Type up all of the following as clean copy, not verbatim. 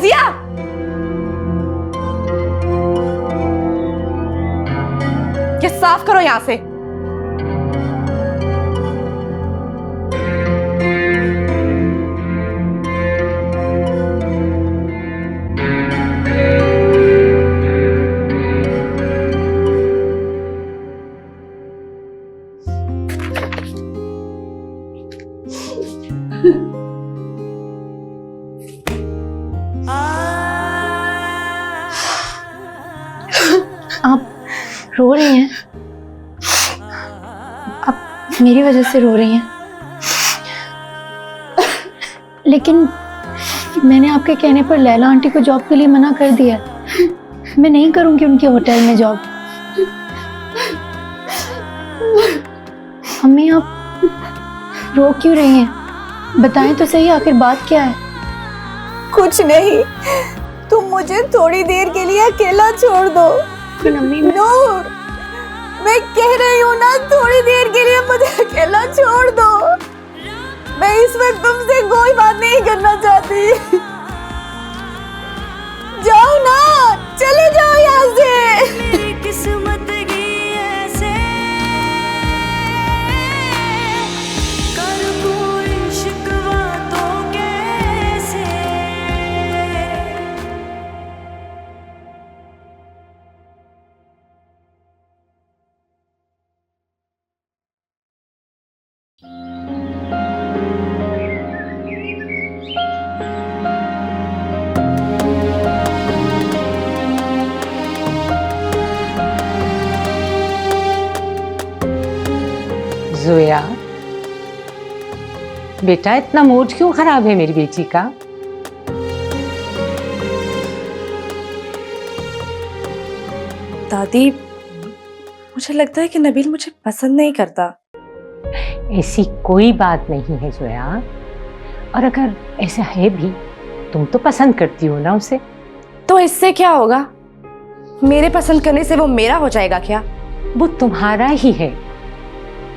जिया, ये साफ करो यहां से। आप रो रही हैं? आप मेरी वजह से रो रही हैं? लेकिन मैंने आपके कहने पर लैला आंटी को जॉब के लिए मना कर दिया। मैं नहीं करूंगी उनके होटल में जॉब। अम्मी आप रो क्यों रही हैं? बताएं तो सही, आखिर बात क्या है? कुछ नहीं, तुम मुझे थोड़ी देर के लिए अकेला छोड़ दो। अम्मी नूर, मैं कह रही हूँ ना, थोड़ी देर के लिए मुझे अकेला छोड़ दो। मैं इस वक्त तुमसे कोई बात नहीं करना चाहती। जाओ ना, चले जाओ यहाँ से। किस्मत की ऐसे कर कोई शिकवा तो कैसे। जोया, बेटा इतना मूड क्यों खराब है मेरी बेटी का? दादी, मुझे लगता है कि नबील मुझे पसंद नहीं करता। ऐसी कोई बात नहीं है जोया, और अगर ऐसा है भी, तुम तो पसंद करती हो ना उसे। तो इससे क्या होगा? मेरे पसंद करने से वो मेरा हो जाएगा क्या? वो तुम्हारा ही है।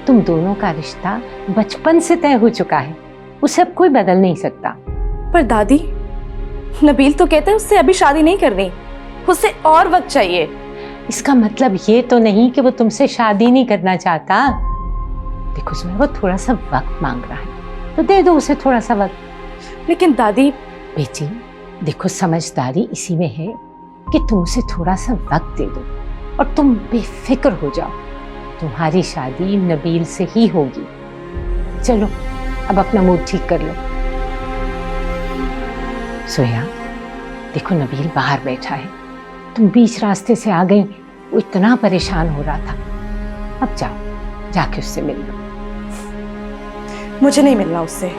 तुम दोनों का रिश्ता बचपन से तय हो चुका है, उसे अब कोई बदल नहीं सकता। पर दादी, नबील तो कहता है उससे अभी शादी नहीं करनी, उसे और वक्त चाहिए। इसका मतलब ये तो नहीं कि वो तुमसे शादी नहीं करना चाहता। देखो जोया, वो थोड़ा सा वक्त मांग रहा है, तो दे दो उसे थोड़ा सा वक्त। लेकिन दादी, बेटी देखो, समझदारी इसी में है कि तुम उसे थोड़ा सा वक्त दे दो और तुम बेफिक्र हो जाओ। तुम्हारी शादी नबील से ही होगी। चलो अब अपना मूड ठीक कर लो। सोया, देखो नबील बाहर बैठा है, तुम बीच रास्ते से आ गई, वो इतना परेशान हो रहा था। अब जाओ, जाके उससे मिल लो। मुझे नहीं मिलना उससे।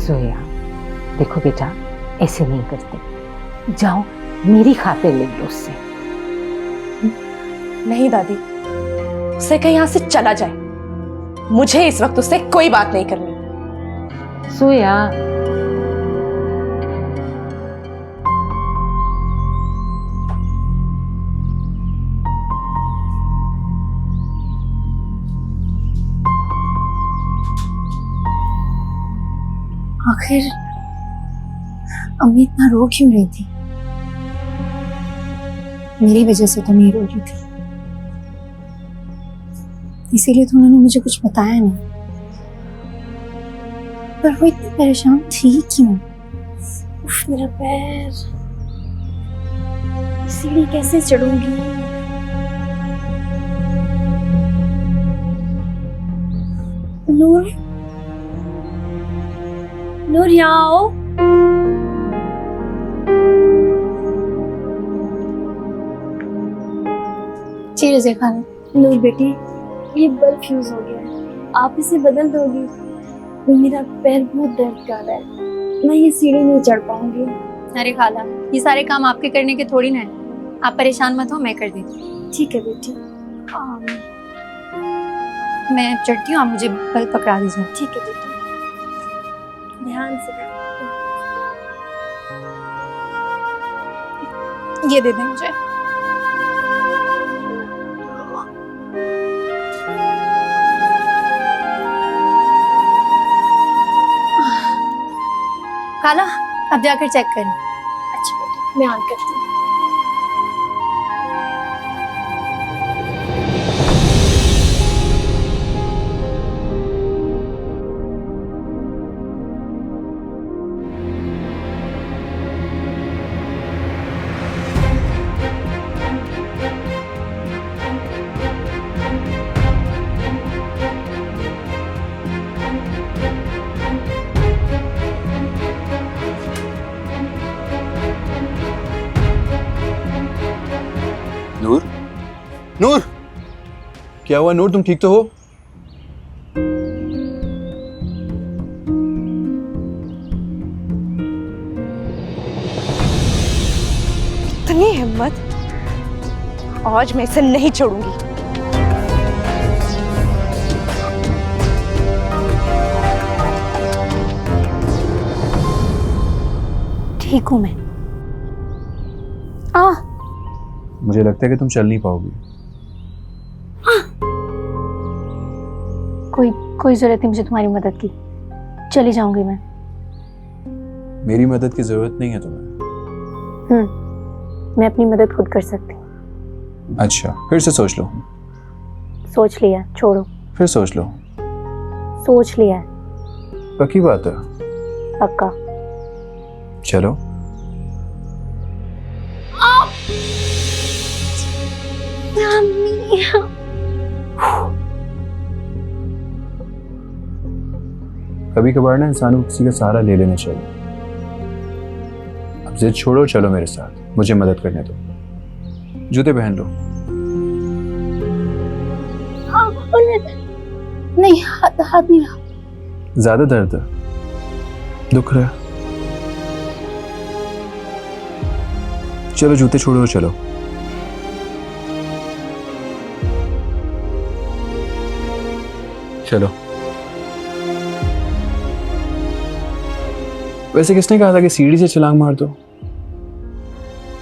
सोया, देखो बेटा, ऐसे नहीं करते। जाओ, मेरी खातिर ले लो उससे। नहीं दादी, उसे कहीं यहां से चला जाए, मुझे इस वक्त उससे कोई बात नहीं करनी। सोया, आखिर अम्मी इतना रो क्यों रही थी? मेरी वजह से तो नहीं रो रही थी, इसीलिए तो उन्होंने मुझे कुछ बताया नहीं। पर वो इतनी परेशान थी क्यों? उफ, मेरा पैर, सीढ़ी कैसे चढ़ूंगी? नूर, नूर यहाँ आओ। जी रज़िया खान। नूर बेटी, ये बल्ब फ्यूज हो गया है, आप इसे बदल दोगी? मेरा पैर बहुत दर्द कर रहा है, मैं ये सीढ़ी नहीं चढ़ पाऊंगी। अरे खाला, ये सारे काम आपके करने के थोड़ी ना है, आप परेशान मत हो, मैं कर देती हूँ। ठीक है बेटी। मैं चढ़ती हूँ, आप मुझे बल्ब पकड़ा दीजिए। ठीक है बेटी, ध्यान से। ये दे दें मुझे। खाला अब जाकर चेक करें। अच्छा बेटा, मैं ऑन करती हूँ। नूर, नूर, क्या हुआ नूर, तुम ठीक तो हो? इतनी हिम्मत, आज मैं इसे नहीं छोड़ूंगी। ठीक हूँ मैं। मुझे लगता है कि तुम चल नहीं पाओगी। कोई जरूरत नहीं मुझे तुम्हारी मदद की, चली जाऊंगी मैं। मेरी मदद की जरूरत नहीं है तुम्हें। मैं अपनी मदद खुद कर सकती हूँ। अच्छा, फिर से सोच लो। सोच लिया, छोड़ो। फिर सोच लो। सोच लिया है। पक्की बात है? पक्का। चलो। कभी कभार ना इंसान को किसी का सहारा ले लेना चाहिए। अब जिद छोड़ो, चलो मेरे साथ, मुझे मदद करने दो। जूते पहन लो। नहीं, हाथ नहीं रहा। ज्यादा दर्द है? दुख रहा है? चलो जूते छोड़ो, चलो। चलो। वैसे किसने कहा था कि सीढ़ी से छलांग मार दो?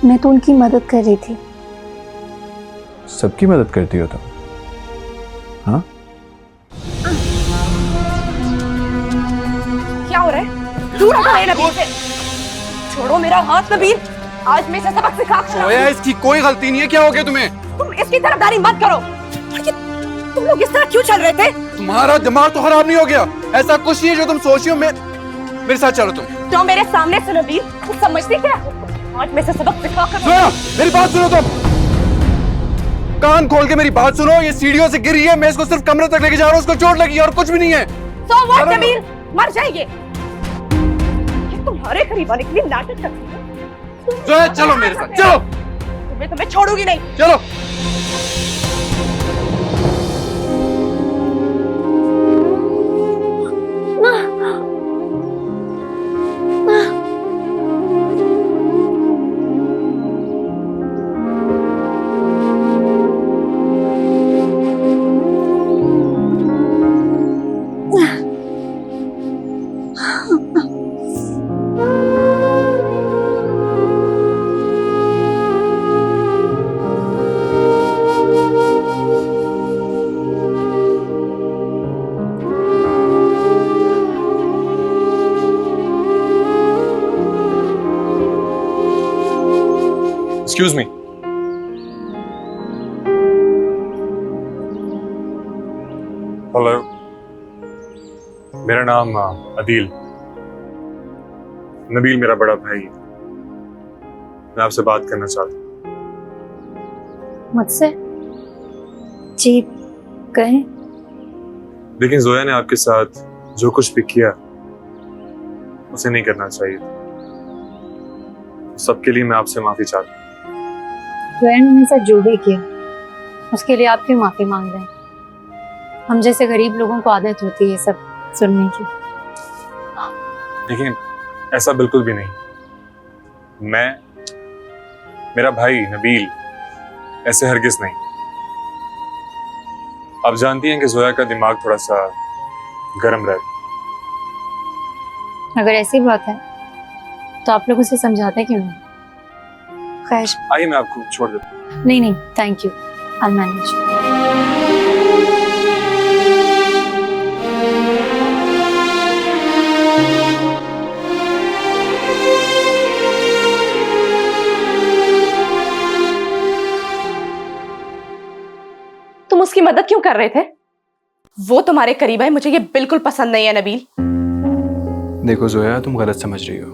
मैं तो उनकी मदद कर रही थी। सबकी मदद करती हो तुम? हाँ? क्या हो रहा है? दूर हटो मेरे नबील से। छोड़ो मेरा हाथ नबील, आज मैं इसे सबक सिखा के ओया, इसकी कोई गलती नहीं है, क्या हो गया तुम्हें? तुम इसकी तरफदारी मत करो। और ये तुम लोग इस तरह क्यों चल रहे थे? तुम्हारा दिमाग तो खराब नहीं हो गया? ऐसा कुछ नहीं है जो तुम सोच रही हो। मेरे साथ चलो तुम। तो मेरे सामने से नबील, तुम समझती क्या? आज मैं इसे सबक सिखा कर। मेरी बात सुनो तुम। कान खोल के मेरी बात सुनो। ये सीढ़ियों से गिरी है, मैं इसको सिर्फ कमरे तक लेके जा रहा हूँ, उसको चोट लगी और कुछ भी नहीं है। So what नबील, मर जाएंगे। ये तुम्हारे करीब आने के लिए नाटक करती है। चलो मेरे साथ, चलो। तुम्हें छोड़ूंगी नहीं। चलो। Excuse me. हेलो, मेरा नाम अदील। नबील मेरा बड़ा भाई है। मैं आपसे बात करना चाहता हूँ। मुझसे? जी, कहें। लेकिन जोया ने आपके साथ जो कुछ भी किया उसे नहीं करना चाहिए। सबके लिए मैं आपसे माफी चाहता हूँ। जोया ने मेरे साथ जो भी किया उसके लिए आप क्यों माफी मांग रहे हैं? हम जैसे गरीब लोगों को आदत होती है ये सब सुनने की। लेकिन ऐसा बिल्कुल भी नहीं। मेरा भाई नबील ऐसे हरगिज नहीं। आप जानती हैं कि जोया का दिमाग थोड़ा सा गर्म रहता है। अगर ऐसी बात है तो आप लोग उसे समझाते क्यों नहीं? खैर, आइए मैं आपको छोड़ देता हूँ। नहीं, थैंक यू, आई मैनेज। उसकी मदद क्यों कर रहे थे? वो तुम्हारे करीब है, मुझे ये बिल्कुल पसंद नहीं है नबील। देखो जोया, तुम गलत समझ रही हो।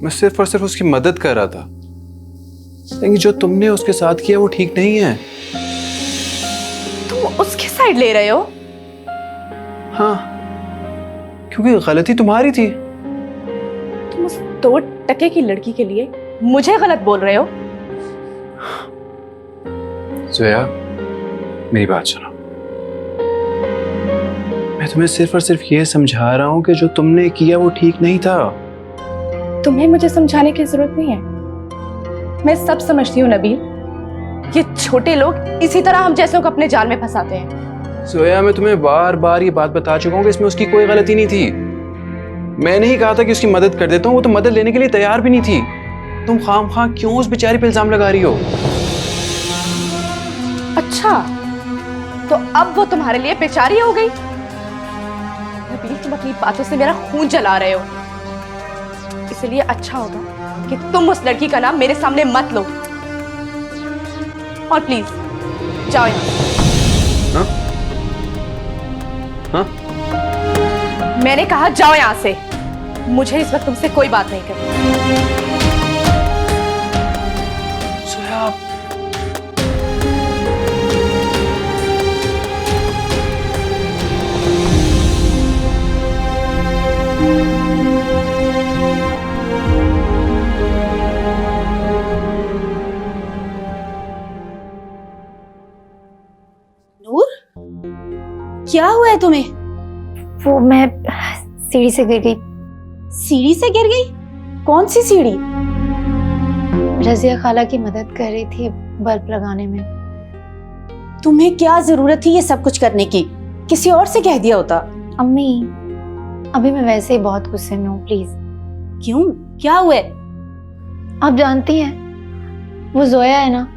मैं सिर्फ और सिर्फ उसकी मदद कर रहा था, लेकिन जो तुमने उसके साथ किया वो ठीक नहीं है। तुम उसकी साइड ले रहे हो? हाँ, क्योंकि गलती तुम्हारी थी। तुम उस 2 टके की लड़की के लिए मुझे गलत बोल रहे हो? जोया, मेरी बात सुनो। मैं तुम्हें सिर्फ और सिर्फ ये समझा रहा हूँ कि जो तुमने किया वो ठीक नहीं था। तुम्हें मुझे समझाने की जरूरत नहीं है, मैं सब समझती हूँ नबील। ये छोटे लोग इसी तरह हम जैसों को अपने जाल में फंसाते हैं। जोया, मैं तुम्हें बार बार ये बात बता चुका हूँ कि इसमें उसकी कोई गलती नहीं थी। मैंने ही कहा था कि उसकी मदद कर देता हूँ, वो तो मदद लेने के लिए तैयार भी नहीं थी। तुम खामखा क्यों उस बेचारी पे इल्जाम लगा रही हो? अच्छा, तो अब वो तुम्हारे लिए बेचारी हो गई? नबील, तुम अपनी बातों से मेरा खून जला रहे हो, इसलिए अच्छा होगा कि तुम उस लड़की का नाम मेरे सामने मत लो। और प्लीज जाओ यहाँ से। हाँ? हाँ? मैंने कहा जाओ यहाँ से, मुझे इस वक्त तुमसे कोई बात नहीं करनी। जोया, नूर, क्या हुआ है तुम्हें? वो मैं सीढ़ी से गिर गई। सीढ़ी से गिर गई? कौन सी सीढ़ी? रजिया खाला की मदद कर रही थी बल्ब लगाने में। तुम्हें क्या जरूरत थी ये सब कुछ करने की? किसी और से कह दिया होता। अम्मी, अभी मैं वैसे ही बहुत गुस्से में हूँ, प्लीज। क्यों, क्या हुआ है? आप जानती हैं वो जोया है ना,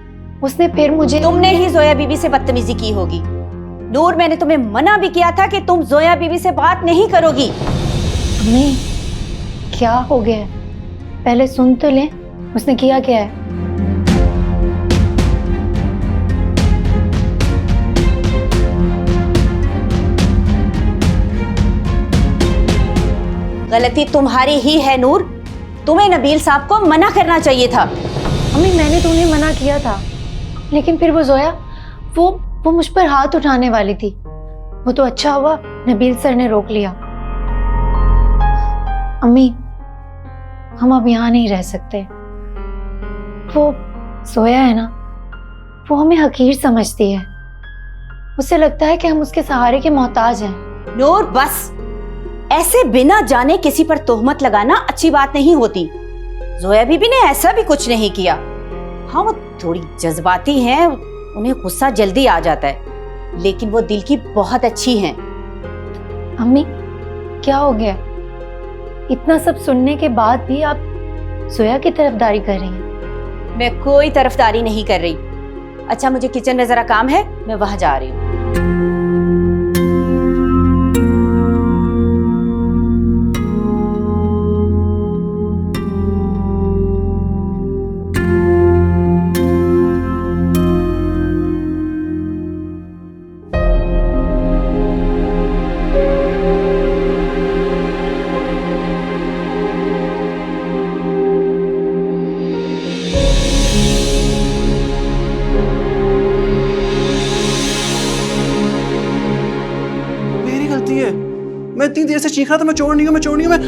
उसने फिर मुझे। तुमने ही जोया बीबी से बदतमीजी की होगी। नूर, मैंने तुम्हें मना भी किया था कि तुम जोया बीबी से बात नहीं करोगी। अम्मी, क्या हो गया है? पहले सुन तो ले, उसने किया क्या है? गलती तुम्हारी ही है नूर, तुम्हें नबील साहब को मना करना चाहिए था। अम्मी, मैंने तो उन्हें मना किया था, लेकिन फिर वो जोया वो मुझ पर हाथ उठाने वाली थी। वो तो अच्छा हुआ नबील सर ने रोक लिया। अम्मी, हम अब यहाँ नहीं रह सकते। वो जोया है ना, वो हमें हकीर समझती है। उसे लगता है कि हम उसके सहारे के मोहताज हैं। नूर, बस ऐसे बिना जाने किसी पर तोहमत लगाना अच्छी बात नहीं होती। जोया बीबी ने ऐसा भी कुछ नहीं किया। हाँ, वो थोड़ी जज्बाती हैं, उन्हें गुस्सा जल्दी आ जाता है, लेकिन वो दिल की बहुत अच्छी हैं। अम्मी, क्या हो गया? इतना सब सुनने के बाद भी आप जोया की तरफदारी कर रही हैं? मैं कोई तरफदारी नहीं कर रही। अच्छा, मुझे किचन में जरा काम है, मैं वहां जा रही हूँ। मैं इतनी देर से चीख रहा था, मैं चोर नहीं हूँ, मैं चोर नहीं हूँ, मैं।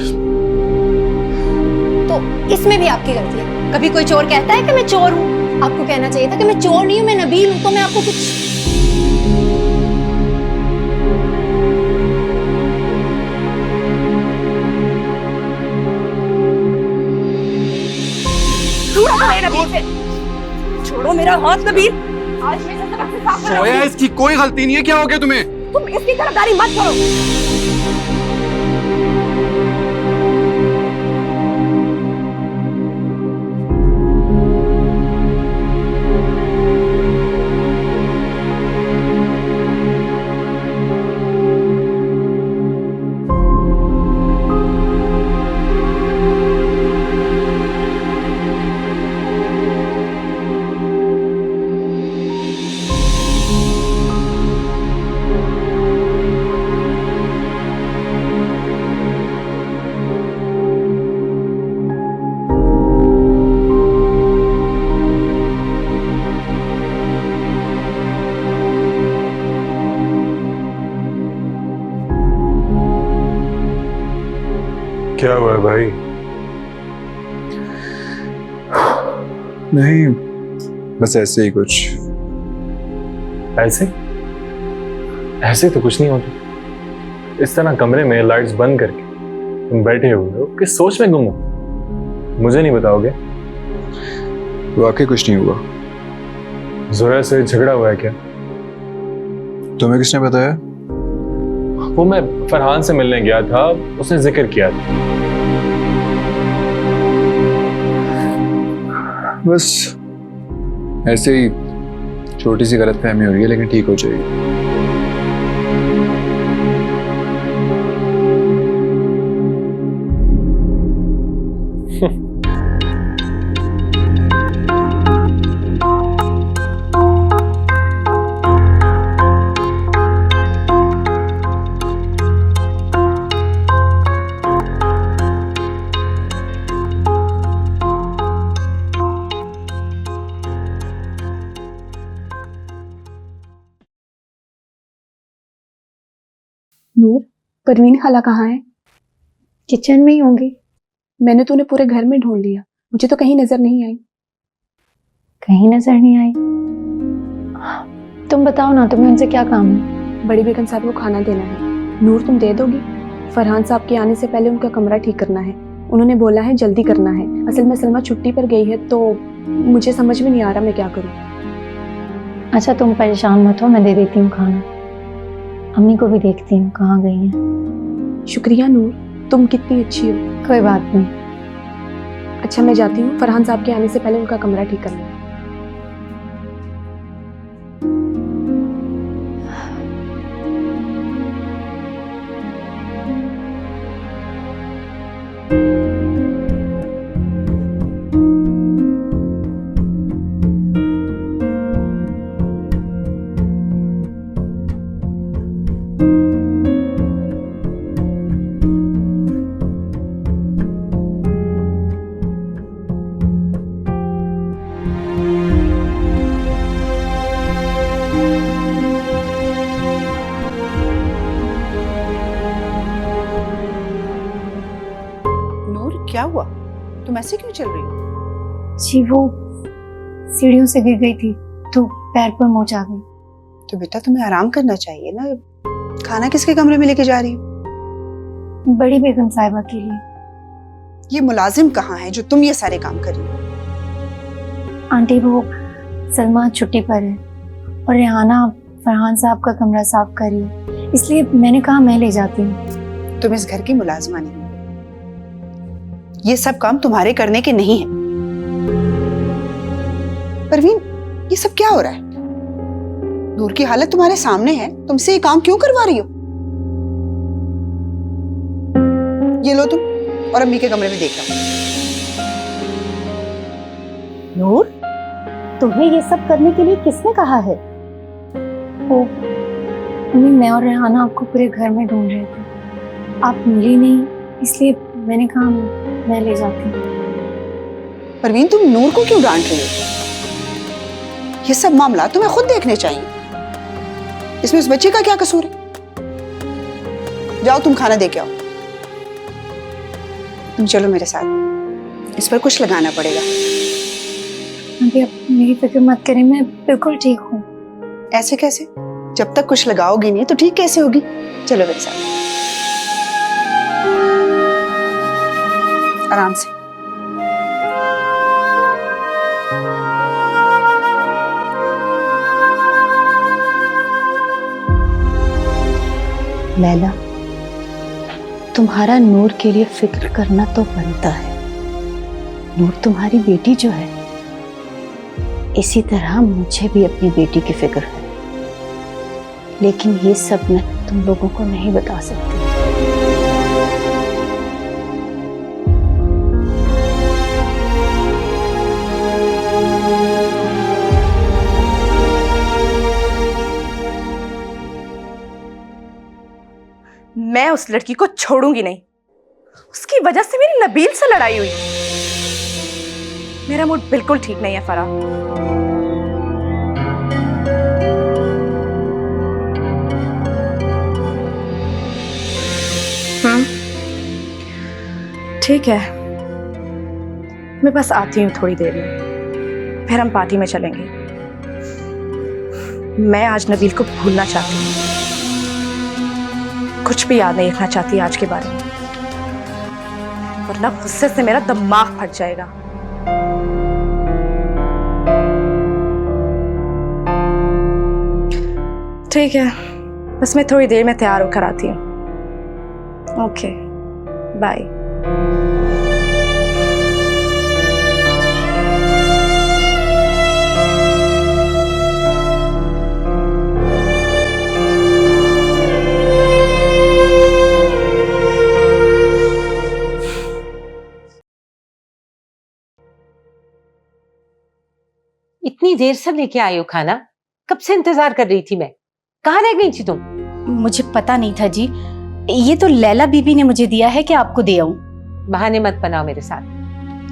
तो इसमें भी आपकी गलती है। कभी कोई चोर कहता है कि मैं चोर हूँ? आपको कहना चाहिए था कि मैं चोर नहीं हूँ, मैं नबील हूँ। तो मैं आपको कुछ छोड़ो मेरा हाथ नबील। आज मैं सबसे सबसे साफ करो। जोया, इसकी कोई गलती नहीं है। क्या हो गया तुम्हें? तुम इसकी तरफदारी मत करो। क्या हुआ है भाई? नहीं, बस ऐसे ही कुछ। ऐसे ऐसे तो कुछ नहीं होता। इस तरह कमरे में लाइट्स बंद करके तुम बैठे हुए हो, किस सोच में गुम हो? मुझे नहीं बताओगे? वाकई कुछ नहीं हुआ। जोया से झगड़ा हुआ है क्या? तुम्हें किसने बताया? वो मैं फरहान से मिलने गया था, उसने जिक्र किया था। बस ऐसे ही छोटी सी गलतफहमी हो रही है, लेकिन ठीक हो जाएगी। नूर, परवीन खाला कहाँ है? किचन में ही होंगी। मैंने तो उन्हें पूरे घर में ढूंढ लिया, मुझे तो कहीं नजर नहीं आई। कहीं नजर नहीं आई? तुम बताओ ना, तुम्हें उनसे क्या काम है? बड़ी बेगम साहब को खाना देना है। नूर, तुम दे दोगी? फरहान साहब के आने से पहले उनका कमरा ठीक करना है। उन्होंने बोला है जल्दी करना है। असल में सलमा छुट्टी पर गई है, तो मुझे समझ में नहीं आ रहा मैं क्या करूं। अच्छा तुम परेशान मत हो, मैं दे देती हूँ खाना। अम्मी को भी देखती हूँ कहाँ गई हैं। शुक्रिया नूर, तुम कितनी अच्छी हो। कोई बात नहीं। अच्छा मैं जाती हूँ, फरहान साहब के आने से पहले उनका कमरा ठीक करना है। क्या हुआ? तुम ऐसे क्यों चल रही हो? जी वो सीढ़ियों से गिर गई थी तो पैर पर मोच आ गई। तो बेटा तुम्हें आराम करना चाहिए ना। खाना किसके कमरे में लेके जा रही हो? बड़ी बेगम साहिबा के लिए। ये मुलाजिम कहाँ है जो तुम ये सारे काम कर रही हो? आंटी वो सलमा छुट्टी पर है और रेहाना फरहान साहब का कमरा साफ कर रही है, इसलिए मैंने कहा मैं ले जाती हूँ। तुम इस घर की मुलाजिमा नहीं, ये सब काम तुम्हारे करने के नहीं है। परवीन, ये सब क्या हो रहा है? नूर की हालत तुम्हारे सामने है, तुमसे ये काम क्यों करवा रही हो? ये लो तुम, और अम्मी के कमरे में देख लो। नूर, तुम्हें ये सब करने के लिए किसने कहा है? वो अम्मी, मैं और रेहाना आपको पूरे घर में ढूंढ रहे थे, आप मिली नहीं, इसलिए मैंने कहा मैं ले जाती हूँ। परवीन, तुम नूर को क्यों डांट रही हो? ये सब मामला तुम्हें खुद देखने चाहिए। इसमें उस बच्चे का क्या कसूर है? जाओ तुम खाना दे के आओ। तुम चलो मेरे साथ, इस पर कुछ लगाना पड़ेगा। अभी आप मेरी फिक्र मत करें, मैं बिल्कुल ठीक हूँ। ऐसे कैसे? जब तक कुछ लगाओगी नहीं तो ठीक कैसे होगी? चलो मेरे साथ, आराम से। लैला, तुम्हारा नूर के लिए फिक्र करना तो बनता है। नूर तुम्हारी बेटी जो है, इसी तरह मुझे भी अपनी बेटी की फिक्र है, लेकिन ये सब मैं तुम लोगों को नहीं बता सकती। मैं उस लड़की को छोड़ूंगी नहीं। उसकी वजह से मेरी नबील से लड़ाई हुई। मेरा मूड बिल्कुल ठीक नहीं है फराह। ठीक है, मैं बस आती हूँ थोड़ी देर में, फिर हम पार्टी में चलेंगे। मैं आज नबील को भूलना चाहती हूँ, कुछ भी याद नहीं रखना चाहती आज के बारे में, वरना गुस्से से मेरा दिमाग फट जाएगा। ठीक है, बस मैं थोड़ी देर में तैयार होकर आती हूँ। Okay, bye. इतनी देर से लेके आई हो खाना? कब से इंतजार कर रही थी मैं। कहाँ रह गई थी तुम? मुझे पता नहीं था जी, ये तो लैला बीबी ने मुझे दिया है कि आपको दे आऊं। बहाने मत बनाओ मेरे साथ,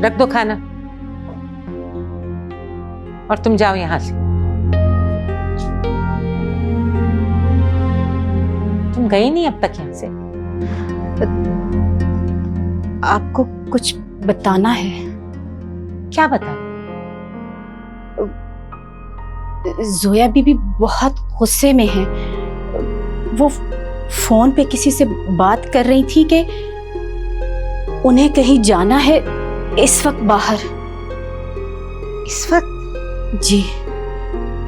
रख दो खाना और तुम जाओ यहां से। तुम गई नहीं अब तक यहां से? आपको कुछ बताना है। क्या बता? जोया बीबी बहुत गुस्से में है। वो फोन पे किसी से बात कर रही थी कि उन्हें कहीं जाना है इस वक्त बाहर। इस वक्त? जी।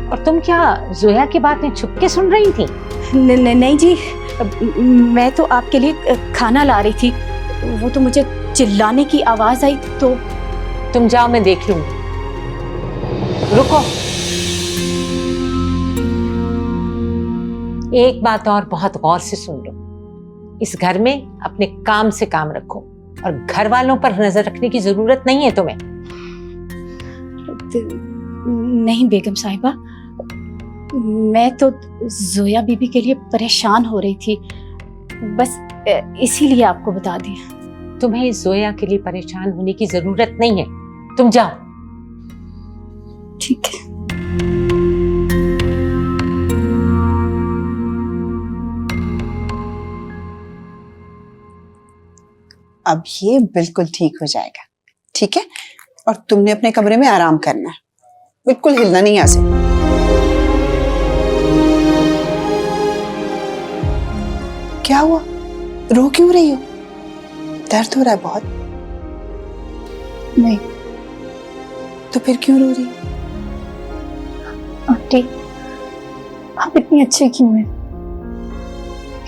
और तुम क्या जोया की बातें छुप के सुन रही थी? नहीं जी, मैं तो आपके लिए खाना ला रही थी। वो तो मुझे चिल्लाने की आवाज आई तो। तुम जाओ, मैं देख लूंगी। रुको, एक बात और बहुत गौर से सुन लो। इस घर में अपने काम से काम रखो और घर वालों पर नजर रखने की जरूरत नहीं है तुम्हें। नहीं बेगम साहिबा, मैं तो जोया बीबी के लिए परेशान हो रही थी, बस इसीलिए आपको बता दिया। तुम्हें इस जोया के लिए परेशान होने की जरूरत नहीं है, तुम जाओ। ठीक है। अब ये बिल्कुल ठीक हो जाएगा, ठीक है? और तुमने अपने कमरे में आराम करना है, बिल्कुल हिलना नहीं यहाँ से। क्या हुआ? रो क्यों रही हो? दर्द हो रहा है बहुत? नहीं। तो फिर क्यों रो रही हो? आंटी, आप इतनी अच्छी क्यों हैं?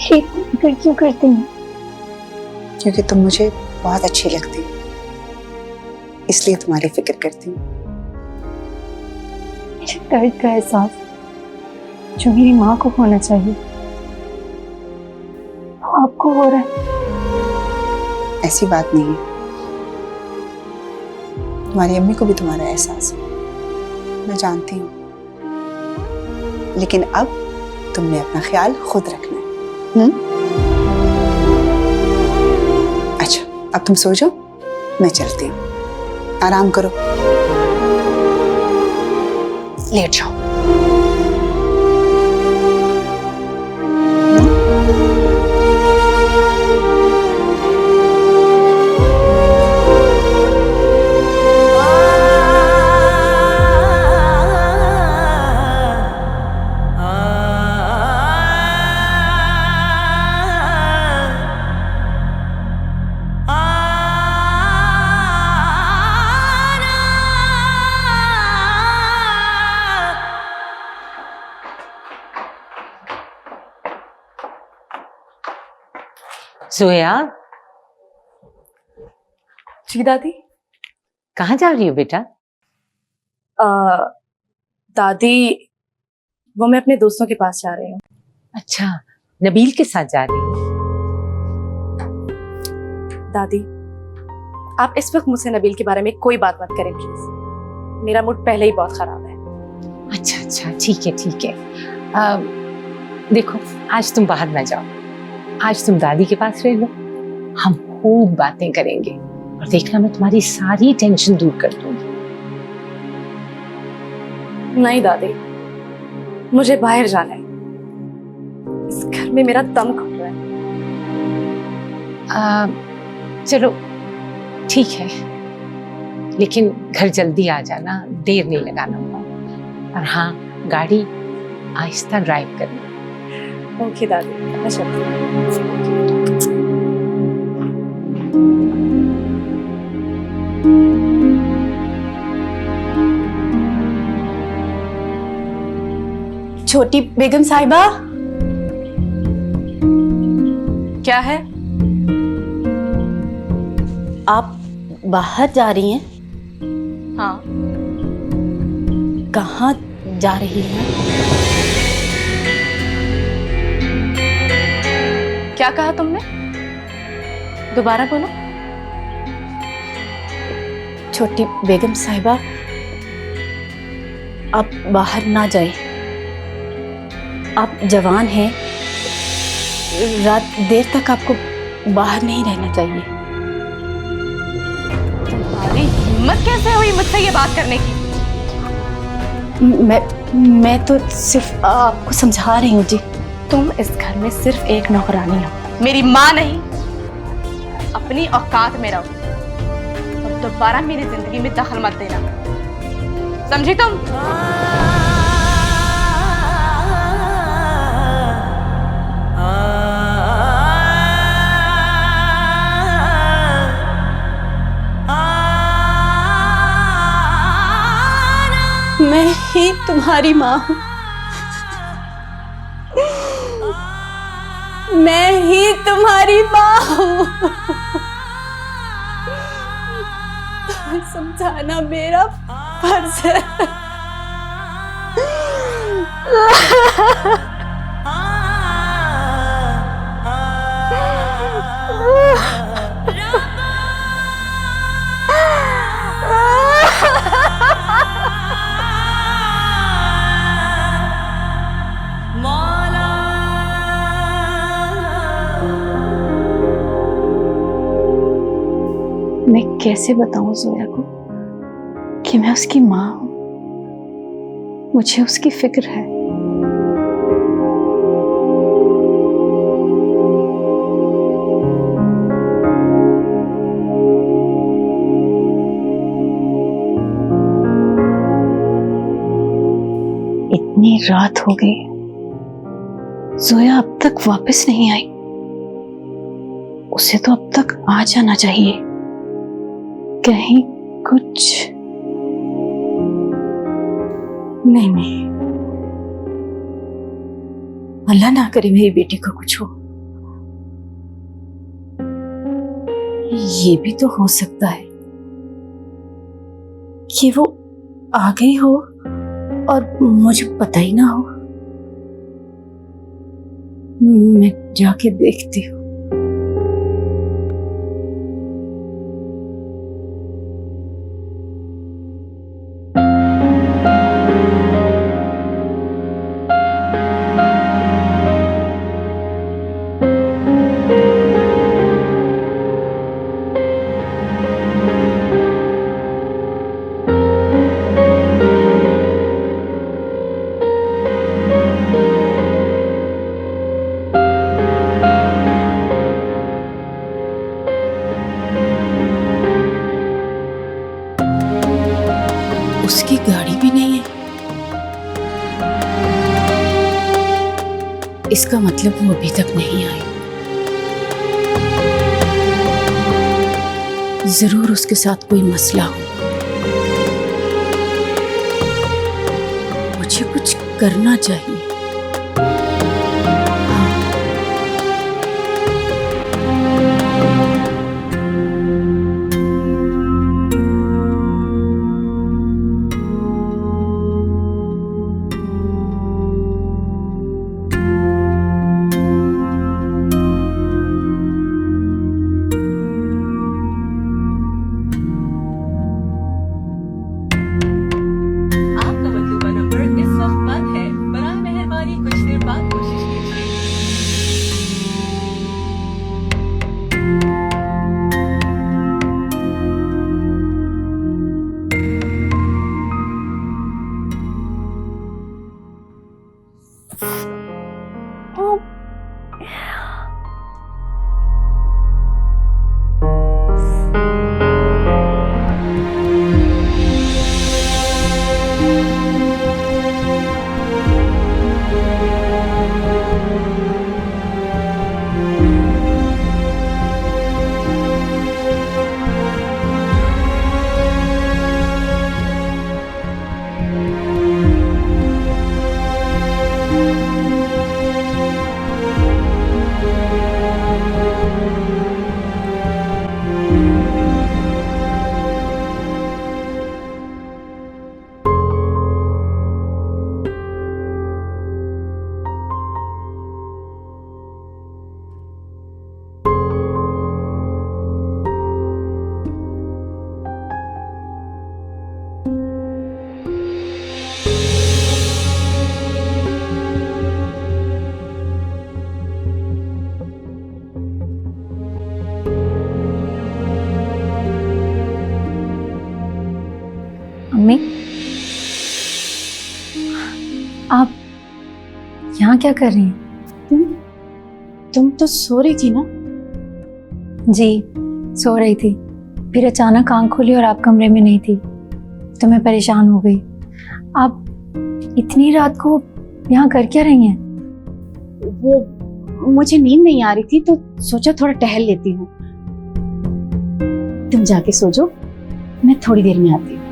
ये फिक्र क्यों करती हैं? क्योंकि तुम मुझे बहुत अच्छी लगती हो, इसलिए तुम्हारी फिक्र करती हूँ। मुझे दर्द का एहसास जो मेरी माँ को होना चाहिए वो आपको हो रहा है। ऐसी बात नहीं है, तुम्हारी अम्मी को भी तुम्हारा एहसास है, मैं जानती हूँ। लेकिन अब तुमने अपना ख्याल खुद रखना है। अच्छा, अब तुम सो जाओ, मैं चलती हूँ। आराम करो, लेट जाओ। जोया, जी दादी। कहाँ जा रही हो बेटा? दादी, वो मैं अपने दोस्तों के पास जा रही हूँ। अच्छा, नबील के साथ जा रही हो? दादी, आप इस वक्त मुझसे नबील के बारे में कोई बात मत करें प्लीज, मेरा मूड पहले ही बहुत खराब है। अच्छा अच्छा, ठीक है ठीक है। देखो, आज तुम बाहर ना जाओ, आज तुम दादी के पास रह लो, हम खूब बातें करेंगे और देखना मैं तुम्हारी सारी टेंशन दूर कर दूंगी। नहीं दादी, मुझे बाहर जाना है, इस घर में मेरा दम घुट रहा है। चलो ठीक है, लेकिन घर जल्दी आ जाना, देर नहीं लगाना। और हाँ, गाड़ी आहिस्ता ड्राइव करना। ओके दादी, मैं चलती हूँ। छोटी बेगम साहिबा, क्या है? आप बाहर जा रही हैं? हाँ। कहाँ जा रही हैं? क्या कहा तुमने? दोबारा बोलो। छोटी बेगम साहिबा, आप बाहर ना जाएं। आप जवान हैं, रात देर तक आपको बाहर नहीं रहना चाहिए। तुम्हारी हिम्मत कैसे हुई मुझसे ये बात करने की? मैं तो सिर्फ आपको समझा रही हूँ जी। तुम इस घर में सिर्फ एक नौकरानी हो, मेरी माँ नहीं। अपनी औकात में रहो और दोबारा मेरी जिंदगी में दखल मत देना, समझी तुम? मैं ही तुम्हारी माँ हूँ, मैं ही तुम्हारी माँ हूँ। समझाना मेरा फर्ज है। मैं कैसे बताऊं जोया को कि मैं उसकी माँ हूं। मुझे उसकी फिक्र है। इतनी रात हो गई, जोया अब तक वापस नहीं आई। उसे तो अब तक आ जाना चाहिए। कहीं कुछ नहीं, अल्लाह ना करे मेरी बेटी को कुछ हो। ये भी तो हो सकता है कि वो आ गई हो और मुझे पता ही ना हो। मैं जाके देखती हूँ। उसकी गाड़ी भी नहीं है। इसका मतलब वो अभी तक नहीं आई। जरूर उसके साथ कोई मसला हो। मुझे कुछ करना चाहिए। आपका बदलुआ नंबर इस वक्त बंद है, बराए अम्मी, आप यहाँ क्या कर रही हैं? तुम तो सो रही थी ना? जी, सो रही थी। फिर अचानक आंख खुली और आप कमरे में नहीं थी, तो मैं परेशान हो गई। आप इतनी रात को यहाँ कर क्या रही हैं? वो मुझे नींद नहीं आ रही थी तो सोचा थोड़ा टहल लेती हूँ। तुम जाके सो जाओ, मैं थोड़ी देर में आती हूँ।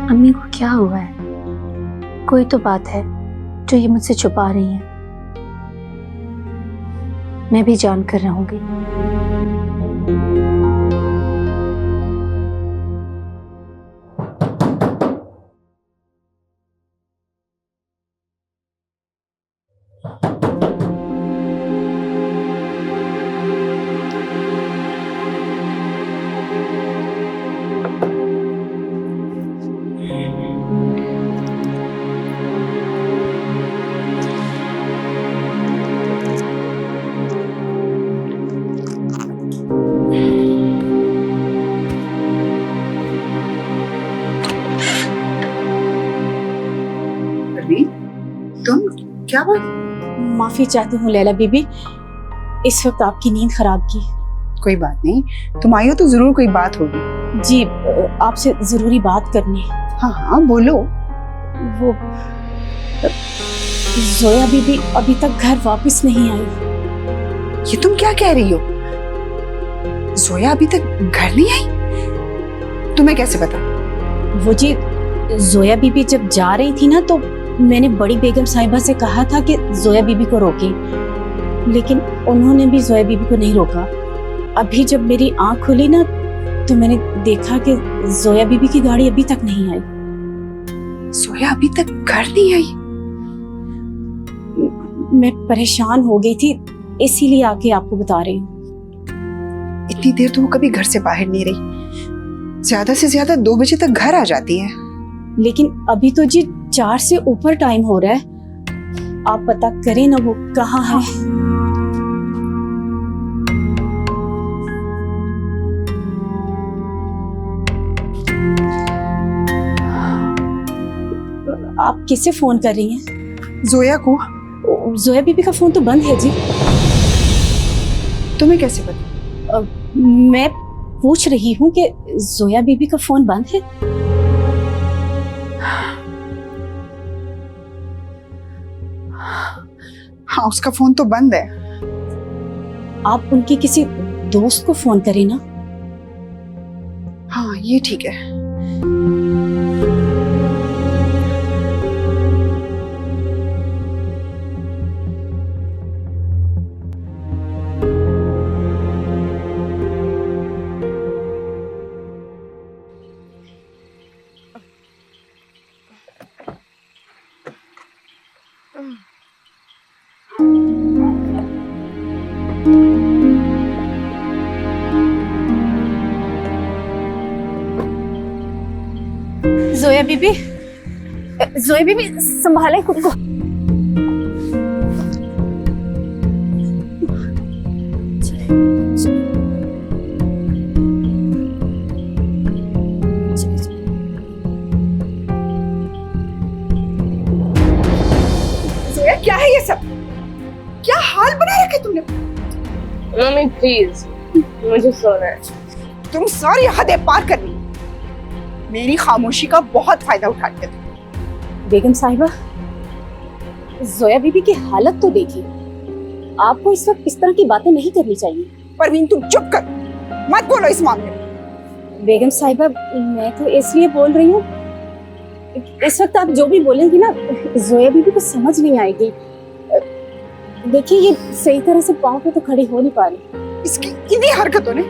अम्मी को क्या हुआ है? कोई तो बात है जो ये मुझसे छुपा रही हैं। मैं भी जान कर रहूंगी। तुम क्या बात? माफी चाहती हूँ लैला बीबी, इस वक्त आपकी नींद खराब की। कोई बात नहीं, तुम आई हो तो जरूर कोई बात होगी। जी, आपसे जरूरी बात करनी है। हाँ हाँ बोलो। वो जोया बीबी अभी तक घर वापस नहीं आई। ये तुम क्या कह रही हो? जोया अभी तक घर नहीं आई? तुम्हें कैसे पता? वो जी, जोया बीबी जब जा रही थी ना तो मैंने बड़ी बेगम साहिबा से कहा था कि जोया बीबी को रोके, लेकिन उन्होंने भी जोया बीबी को नहीं रोका। अभी जब मेरी आंख खुली ना तो मैंने देखा कि जोया बीबी की गाड़ी अभी तक नहीं आई। जोया अभी तक घर नहीं आई? मैं परेशान हो गई थी, इसीलिए आके आपको बता रही हूँ। इतनी देर तो वो कभी घर से बाहर नहीं रही। ज्यादा से ज्यादा 2 बजे तक घर आ जाती है। लेकिन अभी तो जी 4 से ऊपर टाइम हो रहा है। आप पता करें ना वो कहाँ है। आप किसे फोन कर रही हैं? जोया को। जोया बीबी का फोन तो बंद है जी। तुम्हें कैसे पता? मैं पूछ रही हूँ कि जोया बीबी का फोन बंद है। हाँ, उसका फोन तो बंद है। आप उनके किसी दोस्त को फोन करें ना। हाँ, ये ठीक है। जोया बीबी संभाले खुद को। जोया, क्या है ये सब? क्या हाल बना रखे तुमने? मम्मी प्लीज, मुझे सोना है। तुम सारी हदें पार कर रही। मेरी खामोशी का बहुत फायदा उठाते थे। बेगम साहिबा, जोया बीबी की हालत तो देखिए। आपको इस वक्त इस तरह की बातें नहीं करनी चाहिए। परवीन, तुम चुप कर, मत बोलो इस मामले में। बेगम साहिबा, मैं तो इसलिए बोल रही हूँ, इस वक्त आप जो भी बोलेंगी ना जोया बीबी को समझ नहीं आएगी। देखिए, ये सही तरह से पाँव पे तो खड़ी हो नहीं पा रही। इसकी इन्हीं हरकतों ने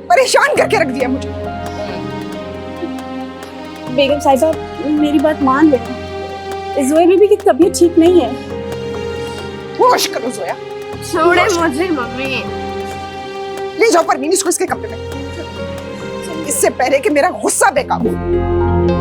परेशान करके रख दिया मुझे। बेगम साहिबा, मेरी बात मान लेना, जोया बीबी की तबीयत ठीक नहीं है। होश करो जोया। छोड़े मुझे मम्मी। ले जाओ परवीन इसको इसके कमरे में, इससे पहले कि मेरा गुस्सा बेकाबू हो।